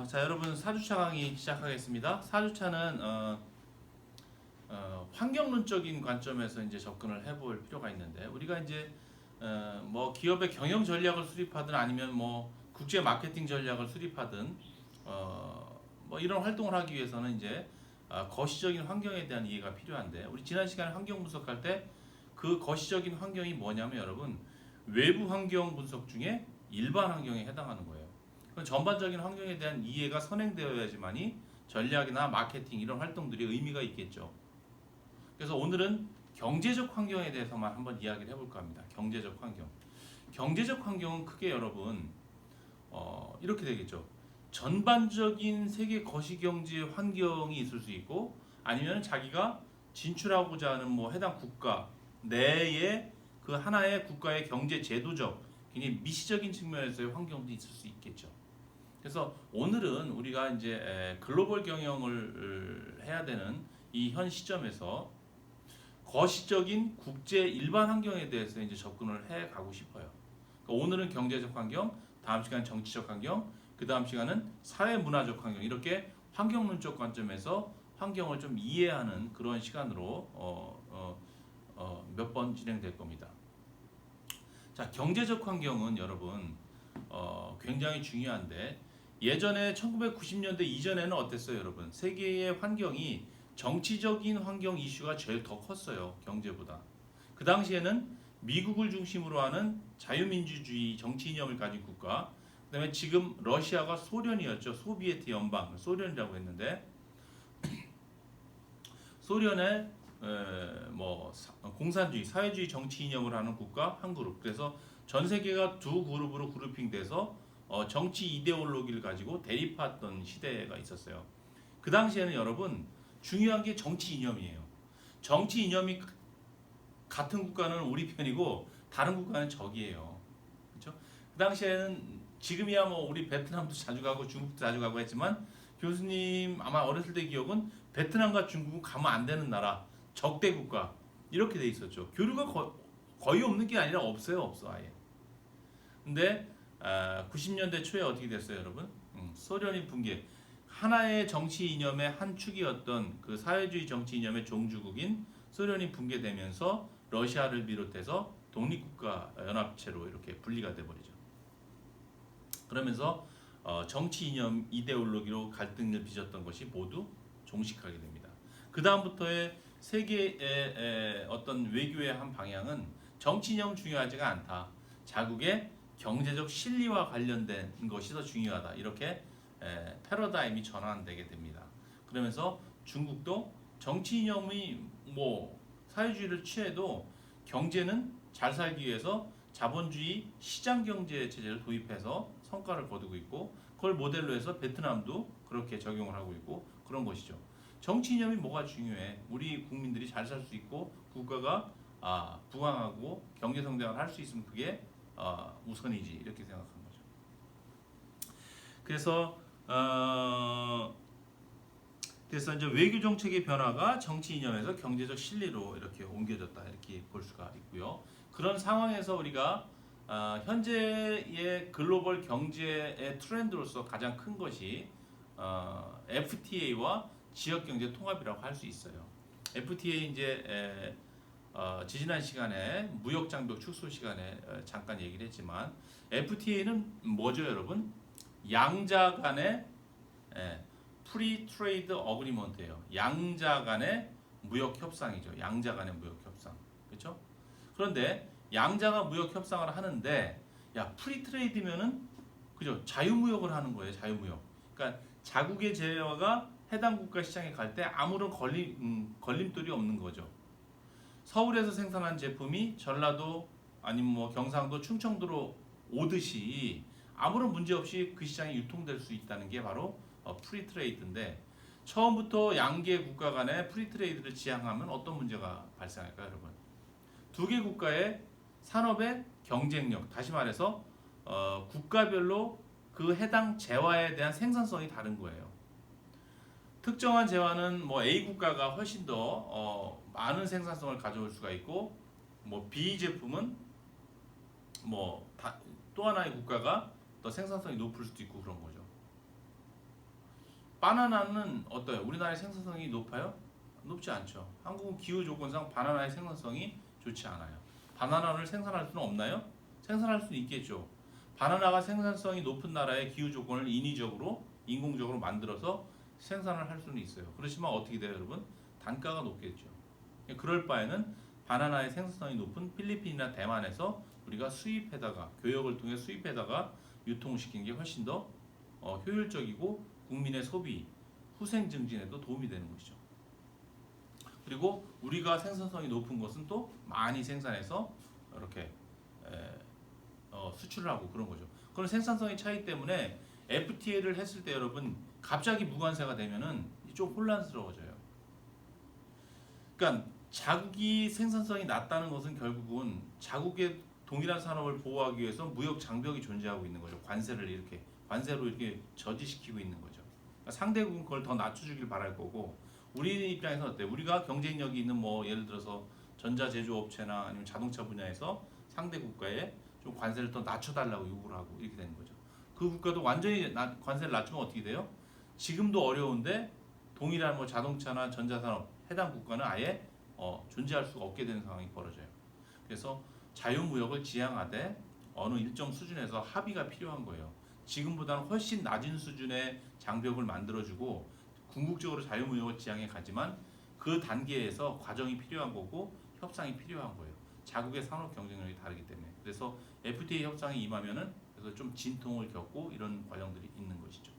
자 여러분 4주차 강의 시작하겠습니다. 4주차는 환경론적인 관점에서 이제 접근을 해볼 필요가 있는데 우리가 이제 뭐 기업의 경영 전략을 수립하든 아니면 뭐 국제 마케팅 전략을 수립하든 뭐 이런 활동을 하기 위해서는 이제 거시적인 환경에 대한 이해가 필요한데 우리 지난 시간에 환경 분석할 때 그 거시적인 환경이 뭐냐면 여러분 외부 환경 분석 중에 일반 환경에 해당하는 거예요. 전반적인 환경에 대한 이해가 선행되어야지만이 전략이나 마케팅 이런 활동들이 의미가 있겠죠. 그래서 오늘은 경제적 환경에 대해서만 한번 이야기를 해볼까 합니다. 경제적 환경. 경제적 환경은 크게 여러분 이렇게 되겠죠. 전반적인 세계 거시경제 환경이 있을 수 있고 아니면 자기가 진출하고자 하는 뭐 해당 국가 내에 그 하나의 국가의 경제 제도적 굉장히 미시적인 측면에서의 환경도 있을 수 있겠죠. 그래서 오늘은 우리가 이제 글로벌 경영을 해야 되는 이 현 시점에서 거시적인 국제 일반 환경에 대해서 이제 접근을 해 가고 싶어요. 그러니까 오늘은 경제적 환경, 다음 시간 정치적 환경, 그 다음 시간은 사회 문화적 환경 이렇게 환경론적 관점에서 환경을 좀 이해하는 그런 시간으로 몇 번 진행될 겁니다. 자, 경제적 환경은 여러분 굉장히 중요한데 예전에 1990년대 이전에는 어땠어요, 여러분? 세계의 환경이 정치적인 환경 이슈가 제일 더 컸어요, 경제보다. 그 당시에는 미국을 중심으로 하는 자유민주주의 정치 이념을 가진 국가, 그다음에 지금 러시아가 소련이었죠, 소비에트 연방, 소련이라고 했는데 소련의 뭐 공산주의, 사회주의 정치 이념을 하는 국가 한 그룹. 그래서 전 세계가 두 그룹으로 그룹핑돼서 정치 이데올로기를 가지고 대립했던 시대가 있었어요. 그 당시에는 여러분 중요한 게 정치 이념이에요. 정치 이념이 같은 국가는 우리 편이고 다른 국가는 적이에요. 그렇죠? 그 당시에는 지금이야 뭐 우리 베트남도 자주 가고 중국도 자주 가고 했지만 교수님 아마 어렸을 때 기억은 베트남과 중국은 가면 안 되는 나라, 적대 국가 이렇게 돼 있었죠. 교류가 거의 없는 게 아니라 없어 아예. 근데 90년대 초에 어떻게 됐어요, 여러분? 소련이 붕괴. 하나의 정치 이념의 한 축이었던 그 사회주의 정치 이념의 종주국인 소련이 붕괴되면서 러시아를 비롯해서 독립국가 연합체로 이렇게 분리가 돼버리죠. 그러면서 정치 이념 이데올로기로 갈등을 빚었던 것이 모두 종식하게 됩니다. 그 다음부터의 세계의 어떤 외교의 한 방향은 정치 이념 중요하지가 않다. 자국의 경제적 실리와 관련된 것이 더 중요하다. 이렇게 패러다임이 전환되게 됩니다. 그러면서 중국도 정치 이념이 뭐 사회주의를 취해도 경제는 잘 살기 위해서 자본주의 시장 경제 체제를 도입해서 성과를 거두고 있고 그걸 모델로 해서 베트남도 그렇게 적용을 하고 있고 그런 것이죠. 정치 이념이 뭐가 중요해? 우리 국민들이 잘 살 수 있고 국가가 부강하고 경제 성장을 할 수 있으면 그게 우선이지 이렇게 생각한 거죠. 그래서 이제 외교 정책의 변화가 정치 이념에서 경제적 실리로 이렇게 옮겨졌다 이렇게 볼 수가 있고요. 그런 상황에서 우리가 현재의 글로벌 경제의 트렌드로서 가장 큰 것이 FTA와 지역 경제 통합이라고 할 수 있어요. FTA 이제 지지난 시간에 무역 장벽 축소 시간에 잠깐 얘기를 했지만 FTA는 뭐죠, 여러분? 양자 간의 프리 트레이드 어그리먼트예요. 양자 간의 무역 협상이죠. 양자 간의 무역 협상. 그렇죠? 그런데 양자가 무역 협상을 하는데 야, 프리 트레이드면은 그죠? 자유무역을 하는 거예요. 자유무역. 그러니까 자국의 재화가 해당 국가 시장에 갈 때 아무런 걸림돌이 없는 거죠. 서울에서 생산한 제품이 전라도 아니면 뭐 경상도 충청도로 오듯이 아무런 문제 없이 그 시장에 유통될 수 있다는 게 바로 프리트레이드인데 처음부터 양개 국가 간의 프리트레이드를 지향하면 어떤 문제가 발생할까요, 여러분? 두 개 국가의 산업의 경쟁력, 다시 말해서 국가별로 그 해당 재화에 대한 생산성이 다른 거예요. 특정한 재화는 뭐 A 국가가 훨씬 더 많은 생산성을 가져올 수가 있고 뭐 B 제품은 뭐 또 하나의 국가가 더 생산성이 높을 수도 있고 그런 거죠. 바나나는 어때요? 우리나라의 생산성이 높아요? 높지 않죠. 한국은 기후 조건상 바나나의 생산성이 좋지 않아요. 바나나를 생산할 수는 없나요? 생산할 수는 있겠죠. 바나나가 생산성이 높은 나라의 기후 조건을 인위적으로 인공적으로 만들어서 생산을 할 수는 있어요. 그렇지만 어떻게 돼요, 여러분? 단가가 높겠죠. 그럴 바에는 바나나의 생산성이 높은 필리핀이나 대만에서 우리가 수입해다가 교역을 통해 수입해다가 유통시키는 게 훨씬 더 효율적이고 국민의 소비 후생 증진에도 도움이 되는 것이죠. 그리고 우리가 생산성이 높은 것은 또 많이 생산해서 이렇게 수출을 하고 그런 거죠. 그런 생산성의 차이 때문에 FTA를 했을 때 여러분 갑자기 무관세가 되면은 좀 혼란스러워져요. 그러니까 자국이 생산성이 낮다는 것은 결국은 자국의 동일한 산업을 보호하기 위해서 무역 장벽이 존재하고 있는 거죠. 관세로 이렇게 저지시키고 있는 거죠. 그러니까 상대국은 그걸 더 낮춰주길 바랄 거고 우리 입장에서 어때요? 우리가 경쟁력이 있는 뭐 예를 들어서 전자 제조업체나 아니면 자동차 분야에서 상대 국가에 좀 관세를 더 낮춰달라고 요구를 하고 이렇게 되는 거죠. 그 국가도 완전히 관세를 낮추면 어떻게 돼요? 지금도 어려운데 동일한 뭐 자동차나 전자산업 해당 국가는 아예 존재할 수가 없게 되는 상황이 벌어져요. 그래서 자유무역을 지향하되 어느 일정 수준에서 합의가 필요한 거예요. 지금보다는 훨씬 낮은 수준의 장벽을 만들어주고 궁극적으로 자유무역을 지향해 가지만 그 단계에서 과정이 필요한 거고 협상이 필요한 거예요. 자국의 산업 경쟁력이 다르기 때문에. 그래서 FTA 협상에 임하면은 그래서 좀 진통을 겪고 이런 과정들이 있는 것이죠.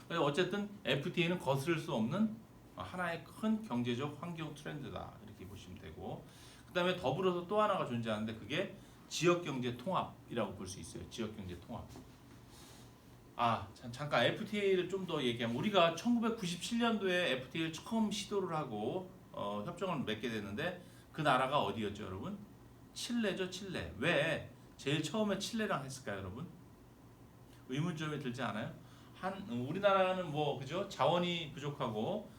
그래서 어쨌든 FTA는 거스를 수 없는 하나의 큰 경제적 환경 트렌드다 이렇게 보시면 되고 그다음에 더불어서 또 하나가 존재하는데 그게 지역경제 통합이라고 볼 수 있어요. 지역경제 통합. 잠깐 FTA를 좀 더 얘기하면 우리가 1997년도에 FTA를 처음 시도를 하고 협정을 맺게 됐는데 그 나라가 어디였죠, 여러분? 칠레죠, 칠레. 왜 제일 처음에 칠레랑 했을까요, 여러분? 의문점이 들지 않아요? 우리나라는 뭐 그죠? 자원이 부족하고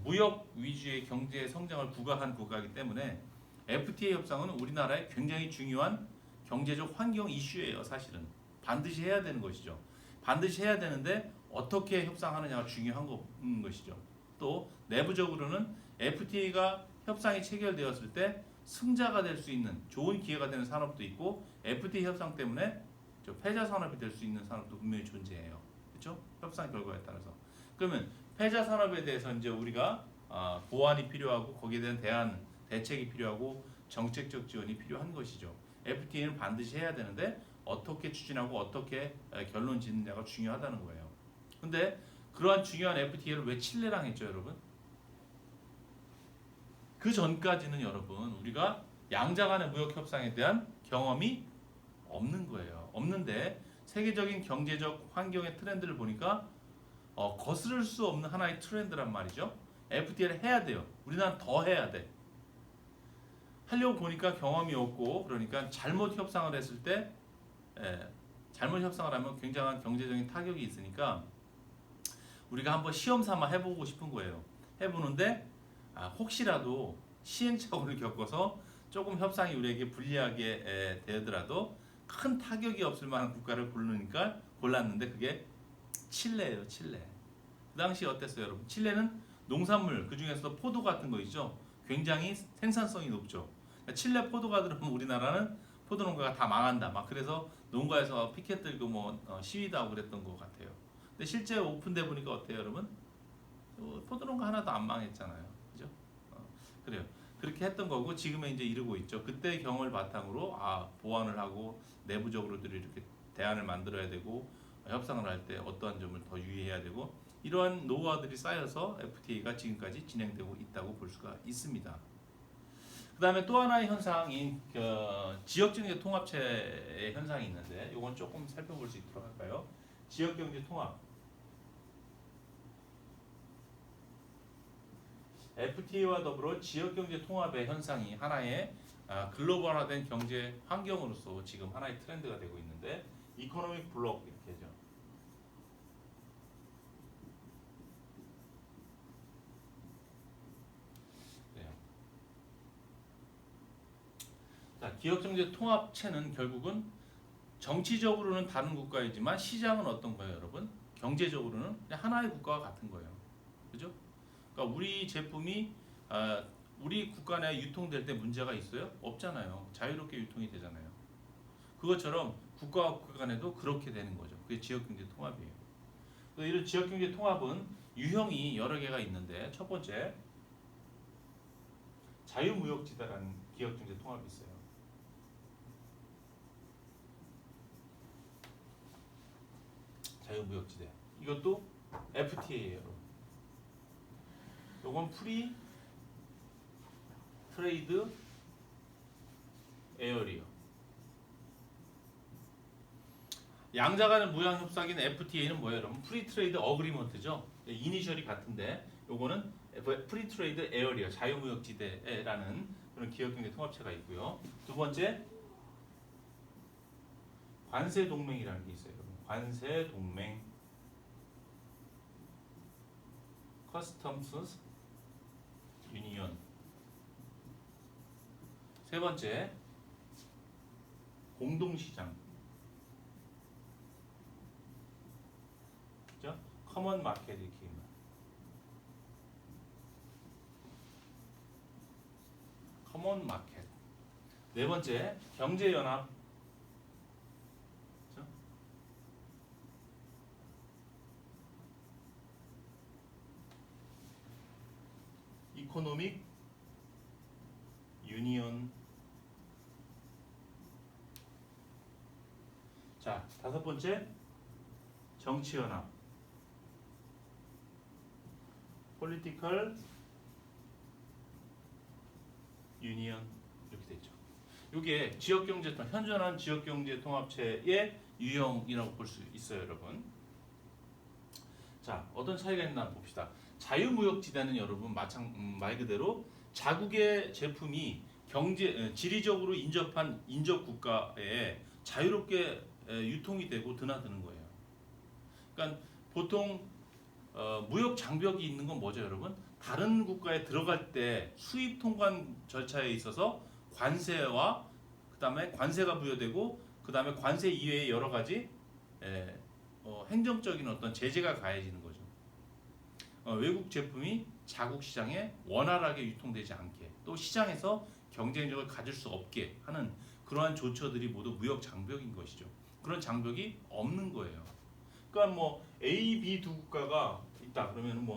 무역 위주의 경제 성장을 구가한 국가이기 때문에 FTA 협상은 우리나라의 굉장히 중요한 경제적 환경 이슈예요, 사실은. 반드시 해야 되는 것이죠. 반드시 해야 되는데 어떻게 협상하느냐가 중요한 것이죠. 또 내부적으로는 FTA가 협상이 체결되었을 때 승자가 될 수 있는 좋은 기회가 되는 산업도 있고 FTA 협상 때문에 패자 산업이 될 수 있는 산업도 분명히 존재해요. 그렇죠? 협상 결과에 따라서. 그러면 패자 산업에 대해서 이제 우리가 보완이 필요하고 거기에 대한 대책이 필요하고 정책적 지원이 필요한 것이죠. FTA는 반드시 해야 되는데 어떻게 추진하고 어떻게 결론 짓느냐가 중요하다는 거예요. 근데 그러한 중요한 FTA를 왜 칠레랑 했죠, 여러분? 그 전까지는 여러분 우리가 양자 간의 무역 협상에 대한 경험이 없는 거예요. 없는데 세계적인 경제적 환경의 트렌드를 보니까 거스를 수 없는 하나의 트렌드란 말이죠. FTA를 해야 돼요. 우리나라는 더 해야 돼. 하려고 보니까 경험이 없고 그러니까 잘못 협상을 했을 때 잘못 협상을 하면 굉장한 경제적인 타격이 있으니까 우리가 한번 시험 삼아 해보고 싶은 거예요. 해보는데 혹시라도 시행착오를 겪어서 조금 협상이 우리에게 불리하게 되더라도 큰 타격이 없을 만한 국가를 골랐는데 그게 칠레예요, 칠레. 그 당시 어땠어요, 여러분? 칠레는 농산물 그 중에서 포도 같은 거 있죠. 굉장히 생산성이 높죠. 그러니까 칠레 포도가 들어오면 우리나라는 포도 농가가 다 망한다. 막 그래서 농가에서 피켓 들고 시위도 하고 그랬던 것 같아요. 근데 실제 오픈돼 보니까 어때요, 여러분? 포도 농가 하나도 안 망했잖아요, 그죠? 그래요. 그렇게 했던 거고 지금에 이제 이르고 있죠. 그때 경험을 바탕으로 보완을 하고 내부적으로도 이렇게 대안을 만들어야 되고 협상을 할 때 어떠한 점을 더 유의해야 되고 이러한 노하우들이 쌓여서 FTA가 지금까지 진행되고 있다고 볼 수가 있습니다. 그 다음에 또 하나의 현상인 지역경제 통합체의 현상이 있는데 이건 조금 살펴볼 수 있도록 할까요? 지역경제 통합. FTA와 더불어 지역경제 통합의 현상이 하나의 글로벌화된 경제 환경으로서 지금 하나의 트렌드가 되고 있는데 이코노믹 블록 이렇게 하죠. 자, 지역경제 통합체는 결국은 정치적으로는 다른 국가이지만 시장은 어떤 거예요, 여러분? 경제적으로는 그냥 하나의 국가와 같은 거예요. 그죠? 그러니까 우리 제품이 우리 국가 내에 유통될 때 문제가 있어요? 없잖아요. 자유롭게 유통이 되잖아요. 그것처럼 국가와 국가 간에도 그렇게 되는 거죠. 그게 지역경제 통합이에요. 그래서 이런 지역경제 통합은 유형이 여러 개가 있는데 첫 번째 자유무역지대라는 지역경제 통합이 있어요. 자유무역지대. 이것도 FTA예요. 요건 프리 트레이드 에어리어. 양자 간의 무역 협상인 FTA는 뭐예요, 여러분? 프리 트레이드 어그리먼트죠. 이니셜이 같은데 요거는 프리 트레이드 에어리어, 자유무역지대라는 그런 기업경제 통합체가 있고요. 두 번째 관세 동맹이라는 게 있어요, 여러분. 관세 동맹. 커스텀스 유니언. 세 번째 공동시장. 그죠? 커먼 마켓 이렇게 있는. 커먼 마켓. 네 번째 경제연합. 그죠? 이코노믹 유니언. 자, 다섯 번째 정치연합. 폴리티컬 유니언. 이렇게 되죠. 이게 지역경제 현존한 지역경제 통합체의 유형이라고 볼 수 있어요, 여러분. 자, 어떤 차이가 있나 봅시다. 자유무역지대는 여러분 말 그대로 자국의 제품이 지리적으로 인접한 인접 국가에 자유롭게 유통이 되고 드나드는 거예요. 그러니까 보통 무역 장벽이 있는 건 뭐죠, 여러분? 다른 국가에 들어갈 때 수입 통관 절차에 있어서 관세와 그다음에 관세가 부여되고 그다음에 관세 이외의 여러 가지 행정적인 어떤 제재가 가해지는 거죠. 외국 제품이 자국 시장에 원활하게 유통되지 않게 또 시장에서 경쟁력을 가질 수 없게 하는 그러한 조처들이 모두 무역 장벽인 것이죠. 그런 장벽이 없는 거예요. 그러니까 뭐 A, B 두 국가가 있다 그러면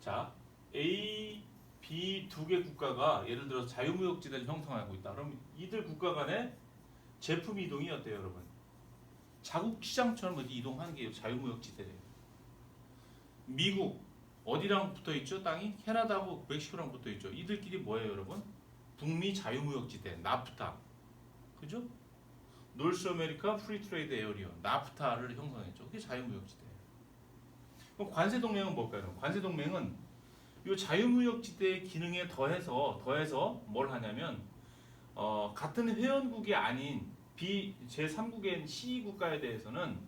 자 A, B 두 개 국가가 예를 들어서 자유무역지대를 형성하고 있다. 그럼 이들 국가 간의 제품 이동이 어때요, 여러분? 자국 시장처럼 이렇게 이동하는 게 자유무역지대예요. 미국 어디랑 붙어 있죠? 땅이 캐나다하고 멕시코랑 붙어 있죠. 이들끼리 뭐예요, 여러분? 북미 자유무역지대 나프타, 그죠? 노스 아메리카 프리 트레이드 에어리어 나프타를 형성했죠. 그게 자유무역지대예요. 그럼 관세 동맹은 뭘까요? 관세 동맹은 이 자유무역지대의 기능에 더해서 뭘 하냐면 같은 회원국이 아닌 제3국인 C 국가에 대해서는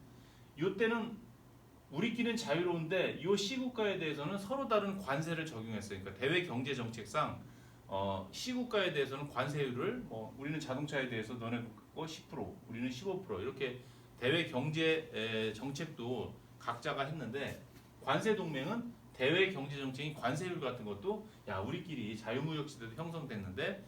이때는 우리끼리는 자유로운데 이 C 국가에 대해서는 서로 다른 관세를 적용했어요. 그러니까 대외 경제 정책상 C 국가에 대해서는 관세율을 우리는 자동차에 대해서 너네 거 10%, 우리는 15% 이렇게 대외 경제 정책도 각자가 했는데 관세 동맹은 대외 경제 정책인 관세율 같은 것도 우리끼리 자유무역지대도 형성됐는데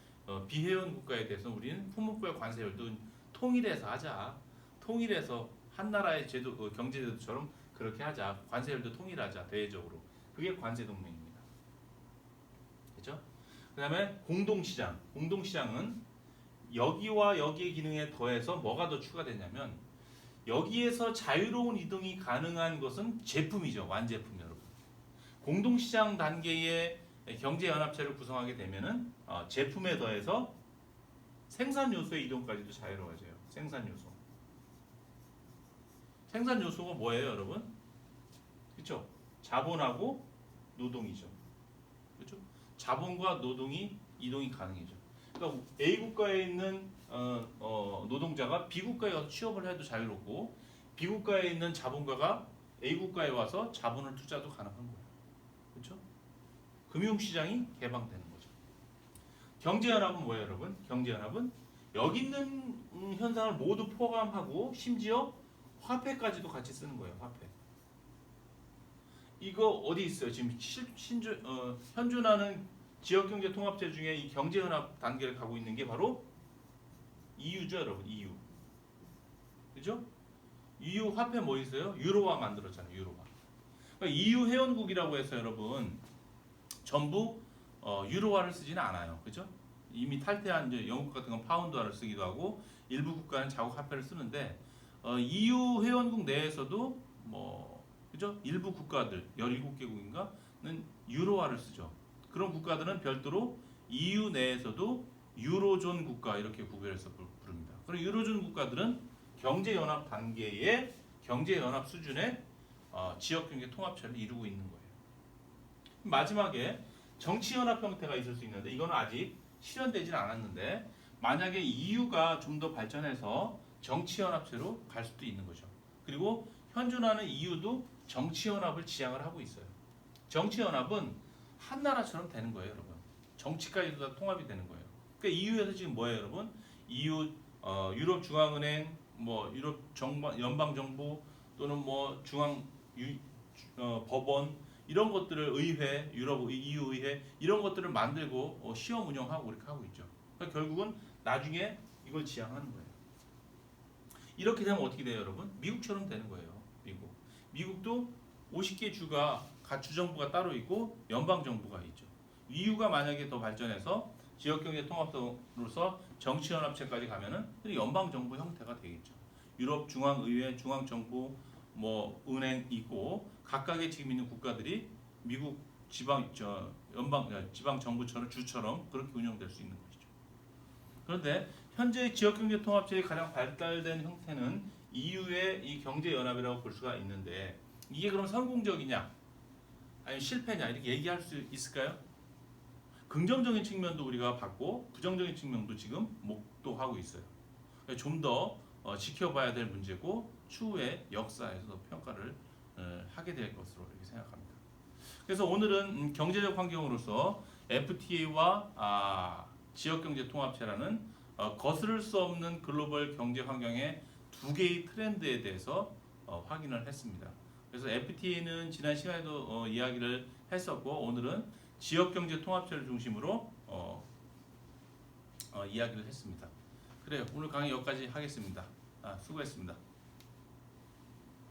비회원 국가에 대해서 우리는 품목별 관세율도 통일해서 하자. 통일해서 한 나라의 제도 경제제도처럼 그렇게 하자. 관세율도 통일하자. 대외적으로. 그게 관세 동맹입니다. 그렇죠? 그다음에 공동시장. 공동시장은 여기와 여기의 기능에 더해서 뭐가 더 추가되냐면 여기에서 자유로운 이동이 가능한 것은 제품이죠. 완제품 여러분. 공동시장 단계의 경제연합체를 구성하게 되면은 제품에 더해서 생산 요소의 이동까지도 자유로워져요. 생산 요소. 생산 요소가 뭐예요, 여러분? 그렇죠? 자본하고 노동이죠. 그렇죠? 자본과 노동이 이동이 가능해져. 그러니까 A 국가에 있는 노동자가 B 국가에 가서 취업을 해도 자유롭고 B 국가에 있는 자본가가 A 국가에 와서 자본을 투자도 가능한 거예요. 그렇죠? 금융시장이 개방되는 거죠. 경제연합은 뭐예요, 여러분? 경제연합은 여기 있는 현상을 모두 포함하고 심지어 화폐까지도 같이 쓰는 거예요. 화폐. 이거 어디 있어요? 지금 현존하는 지역경제 통합체 중에 이 경제연합 단계를 가고 있는 게 바로 EU죠, 여러분. EU. 그죠? EU 화폐 뭐 있어요? 유로화 만들었잖아요. 유로화. 그러니까 EU 회원국이라고 해서 여러분 전부 유로화를 쓰지는 않아요. 그죠? 이미 탈퇴한 이제 영국 같은 건 파운드화를 쓰기도 하고 일부 국가는 자국 화폐를 쓰는데 EU 회원국 내에서도 뭐 그죠? 일부 국가들 17개국인가는 유로화를 쓰죠. 그런 국가들은 별도로 EU 내에서도 유로존 국가 이렇게 구별해서 부릅니다. 그리고 유로존 국가들은 경제연합 단계의 경제연합 수준의 지역경제 통합체를 이루고 있는 거예요. 마지막에 정치연합 형태가 있을 수 있는데 이거는 아직 실현되진 않았는데 만약에 EU가 좀 더 발전해서 정치연합체로 갈 수도 있는 거죠. 그리고 현존하는 EU도 정치연합을 지향을 하고 있어요. 정치연합은 한 나라처럼 되는 거예요, 여러분. 정치까지도 다 통합이 되는 거예요. 그러니까 EU에서 지금 뭐예요, 여러분? EU 유럽 중앙은행, 뭐 유럽 연방 정부 또는 뭐 법원 이런 것들을 의회, 유럽 EU 의회 이런 것들을 만들고 시험 운영하고 이렇게 하고 있죠. 그러니까 결국은 나중에 이걸 지향하는 거예요. 이렇게 되면 어떻게 돼요, 여러분? 미국처럼 되는 거예요. 미국도 50개 주가 각 주정부가 따로 있고 연방 정부가 있죠. EU가 만약에 더 발전해서 지역경제 통합으로서 정치연합체까지 가면은 연방 정부 형태가 되겠죠. 유럽 중앙의회, 중앙정부, 뭐 은행 있고 각각의 지금 있는 국가들이 미국 지방 정부처럼 주처럼 그렇게 운영될 수 있는 것이죠. 그런데 현재 지역경제 통합체의 가장 발달된 형태는 EU의 이 경제연합이라고 볼 수가 있는데 이게 그럼 성공적이냐 아니면 실패냐 이렇게 얘기할 수 있을까요? 긍정적인 측면도 우리가 봤고 부정적인 측면도 지금 목도하고 있어요. 좀 더 지켜봐야 될 문제고 추후에 역사에서 평가를 하게 될 것으로 이렇게 생각합니다. 그래서 오늘은 경제적 환경으로서 FTA와 지역경제 통합체라는 거스를 수 없는 글로벌 경제 환경의 두 개의 트렌드에 대해서 확인을 했습니다. 그래서 FTA는 지난 시간에도 이야기를 했었고 오늘은 지역경제 통합체를 중심으로 이야기를 했습니다. 그래요. 오늘 강의 여기까지 하겠습니다. 수고했습니다.